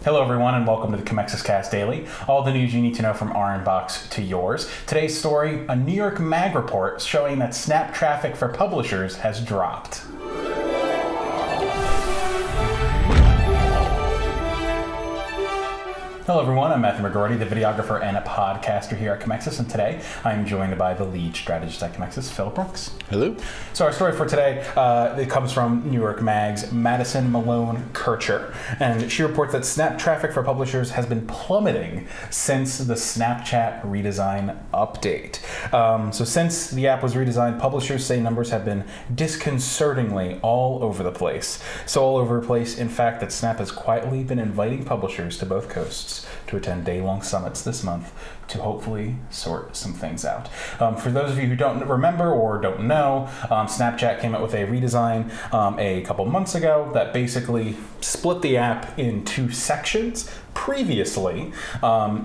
Hello everyone and welcome to the Commexis Cast Daily. All the news you need to know from our inbox to yours. Today's story, a New York Mag report showing that Snap traffic for publishers has dropped. Hello everyone, I'm Matthew McGrorty, the videographer and a podcaster here at Commexis, and today I'm joined by the lead strategist at Commexis, Phillip. Hello. So our story for today, it comes from New York Mag's Madison Malone Kircher, and she reports that Snap traffic for publishers has been plummeting since the Snapchat redesign update. So since the app was redesigned, publishers say numbers have been disconcertingly all over the place. So all over the place, in fact, that Snap has quietly been inviting publishers to both coasts to attend day-long summits this month to hopefully sort some things out. For those of you who don't remember or don't know, Snapchat came out with a redesign a couple months ago that basically split the app in two sections. Previously,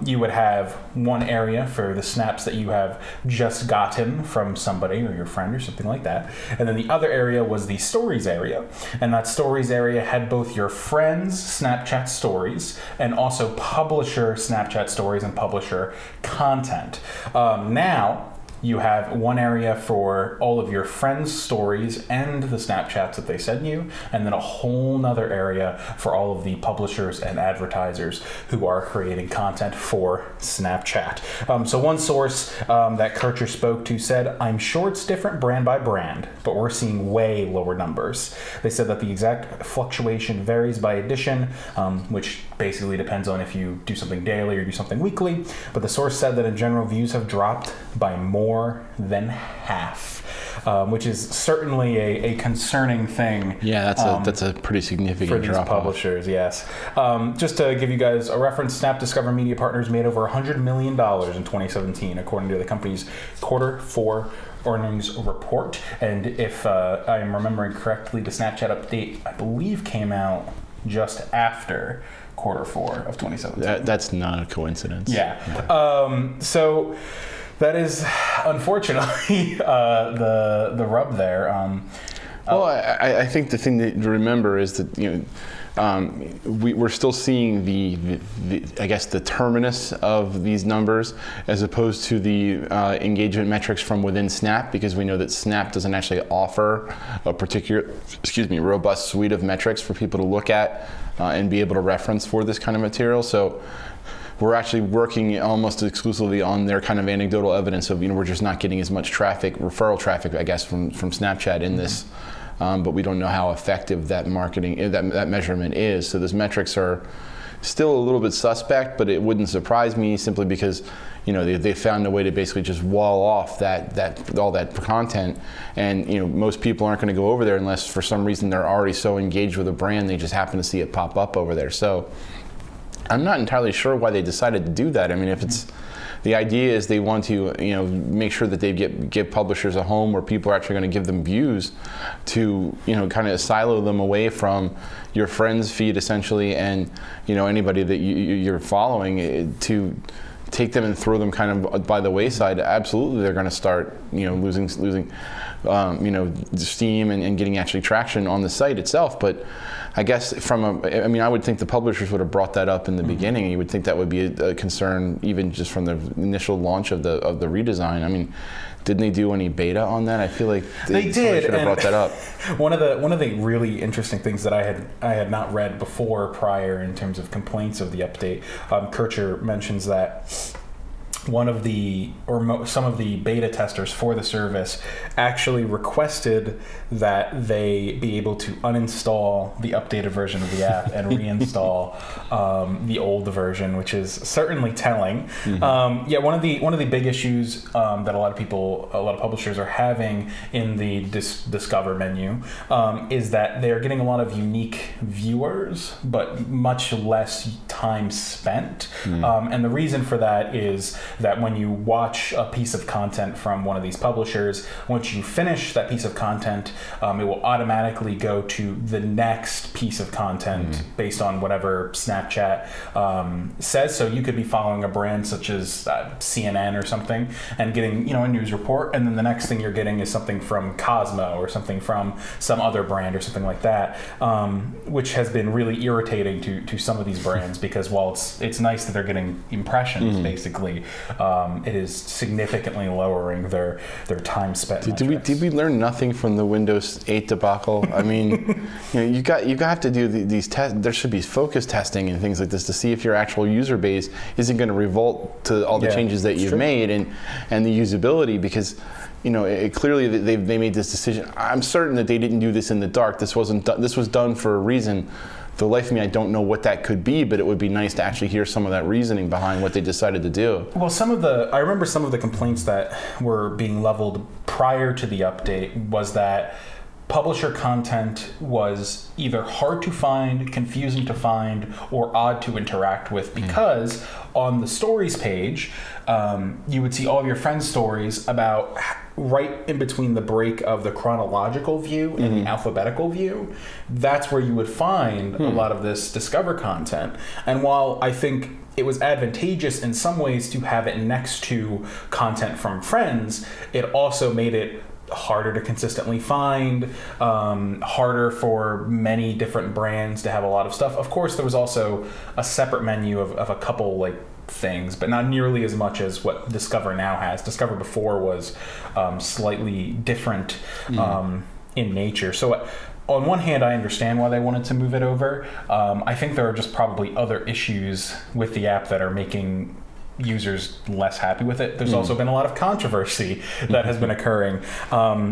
you would have one area for the snaps that you have just gotten from somebody or your friend or something like that, and then the other area was the stories area, and that stories area had both your friends' Snapchat stories and also publisher Snapchat stories and publisher content. Now you have one area for all of your friends' stories and the Snapchats that they send you, and then a whole nother area for all of the publishers and advertisers who are creating content for Snapchat. So one source that Kircher spoke to said, "I'm sure it's different brand by brand, but we're seeing way lower numbers." They said that the exact fluctuation varies by edition, which basically depends on if you do something daily or do something weekly, but the source said that in general views have dropped by more than half, which is certainly a concerning thing. Yeah, that's a pretty significant for these drop publishers. Yes. Just to give you guys a reference, Snap Discover Media Partners made over $100 million in 2017, according to the company's Q4 earnings report. And if I am remembering correctly, the Snapchat update, I believe, came out just after Q4 of 2017. That's not a coincidence. Yeah. So that is unfortunately the rub there. Well, I think the thing to remember is that we're still seeing the I guess the terminus of these numbers as opposed to the engagement metrics from within Snap, because we know that Snap doesn't actually offer a particular robust suite of metrics for people to look at and be able to reference for this kind of material. So we're actually working almost exclusively on their kind of anecdotal evidence of, we're just not getting as much traffic, referral traffic, I guess, from Snapchat in this, but we don't know how effective that marketing, that measurement is. So those metrics are still a little bit suspect, but it wouldn't surprise me simply because, they found a way to basically just wall off all that content, and most people aren't going to go over there unless for some reason they're already so engaged with a brand they just happen to see it pop up over there. So I'm not entirely sure why they decided to do that. I mean, if it's the idea is they want to, make sure that they give publishers a home where people are actually going to give them views to, kind of silo them away from your friends' feed essentially, and anybody that you're following, to take them and throw them kind of by the wayside. Absolutely, they're going to start, losing steam and getting actually traction on the site itself. But I guess I would think the publishers would have brought that up in the beginning. You would think that would be a concern even just from the initial launch of the redesign. I mean, didn't they do any beta on that? I feel like they did. Should have brought that up. One of the really interesting things that I had not read before prior in terms of complaints of the update, Kircher mentions that some of the beta testers for the service actually requested that they be able to uninstall the updated version of the app and reinstall the old version, which is certainly telling. Mm-hmm. One of the big issues that a lot of publishers are having in the Discover menu is that they are getting a lot of unique viewers, but much less time spent. Mm-hmm. And the reason for that is that when you watch a piece of content from one of these publishers, once you finish that piece of content, it will automatically go to the next piece of content based on whatever Snapchat says. So you could be following a brand such as CNN or something and getting a news report, and then the next thing you're getting is something from Cosmo or something from some other brand or something like that, which has been really irritating to some of these brands because while it's nice that they're getting impressions, basically, it is significantly lowering their time spent. Did we learn nothing from the Windows 8 debacle? I mean, you have to do these tests. There should be focus testing and things like this to see if your actual user base isn't going to revolt to all the changes that you've made and the usability, because clearly they made this decision. I'm certain that they didn't do this in the dark. This was done for a reason. The life of me, I don't know what that could be, but it would be nice to actually hear some of that reasoning behind what they decided to do. Well, I remember some of the complaints that were being leveled prior to the update was that publisher content was either hard to find, confusing to find, or odd to interact with, because on the stories page, you would see all of your friends' stories about right in between the break of the chronological view and the alphabetical view. That's where you would find a lot of this Discover content. And while I think it was advantageous in some ways to have it next to content from friends, it also made it harder to consistently find, harder for many different brands to have a lot of stuff. Of course, there was also a separate menu of a couple things, but not nearly as much as what Discover now has. Discover before was slightly different in nature. So on one hand, I understand why they wanted to move it over. I think there are just probably other issues with the app that are making users less happy with it. There's also been a lot of controversy that has been occurring.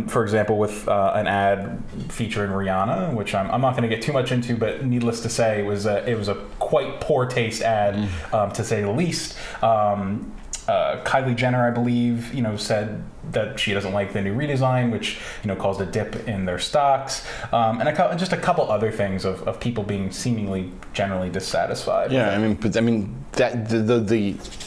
For example, with an ad featuring Rihanna, which I'm not going to get too much into, but needless to say, it was a quite poor taste ad, to say the least. Kylie Jenner, I believe, said that she doesn't like the new redesign, which caused a dip in their stocks, and just a couple other things of people being seemingly generally dissatisfied. Yeah, that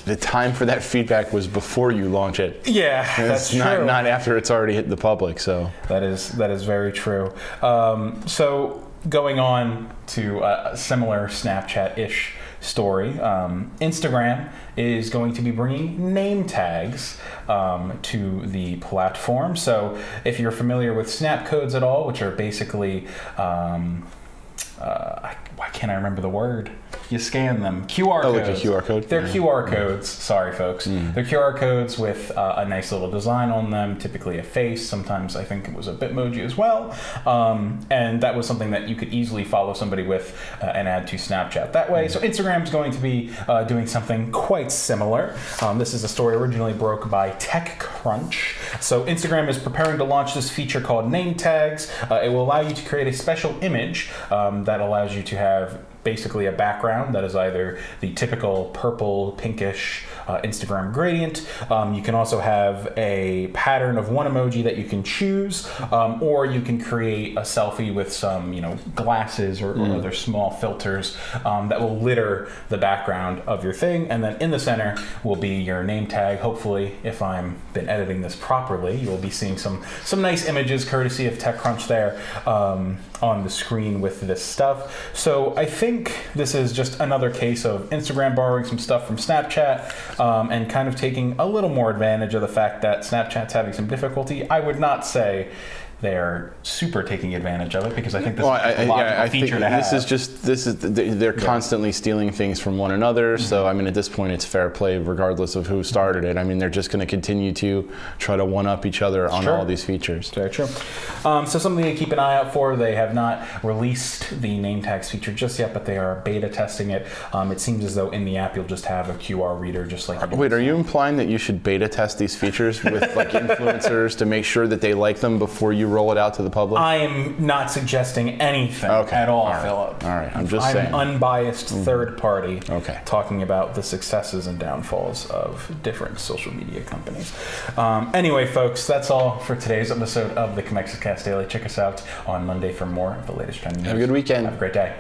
the time for that feedback was before you launch it. Yeah, that's true. Not after it's already hit the public. So that is very true. So going on to a similar Snapchat-ish story, Instagram is going to be bringing name tags to the platform. So if you're familiar with snap codes at all, which are basically why can't I remember the word? You scan them. QR codes. Like a QR code? They're QR codes. Sorry, folks. They're QR codes with a nice little design on them, typically a face. Sometimes I think it was a Bitmoji as well. And that was something that you could easily follow somebody with and add to Snapchat that way. So Instagram's going to be doing something quite similar. This is a story originally broke by TechCrunch. So Instagram is preparing to launch this feature called Name Tags. It will allow you to create a special image that allows you to have basically a background that is either the typical purple, pinkish Instagram gradient. You can also have a pattern of one emoji that you can choose, or you can create a selfie with some, glasses or other small filters that will litter the background of your thing. And then in the center will be your name tag. Hopefully, if I'm been editing this properly, you will be seeing some nice images courtesy of TechCrunch there on the screen with this stuff. So I think this is just another case of Instagram borrowing some stuff from Snapchat and kind of taking a little more advantage of the fact that Snapchat's having some difficulty. I would not say they're super taking advantage of it, because I think this is a logical feature to have. They're constantly stealing things from one another. So at this point, it's fair play regardless of who started it. They're just going to continue to try to one up each other on all these features. Very true. So something to keep an eye out for. They have not released the name tags feature just yet, but they are beta testing it. It seems as though in the app you'll just have a QR reader, just like. Wait, are you implying that you should beta test these features with influencers to make sure that they like them before you roll it out to the public? I am not suggesting anything at all, Phillip. All right, I'm just saying. I'm an unbiased third party talking about the successes and downfalls of different social media companies. Anyway, folks, that's all for today's episode of the Commexis Cast Daily. Check us out on Monday for more of the latest trending news. Have a good weekend. Have a great day.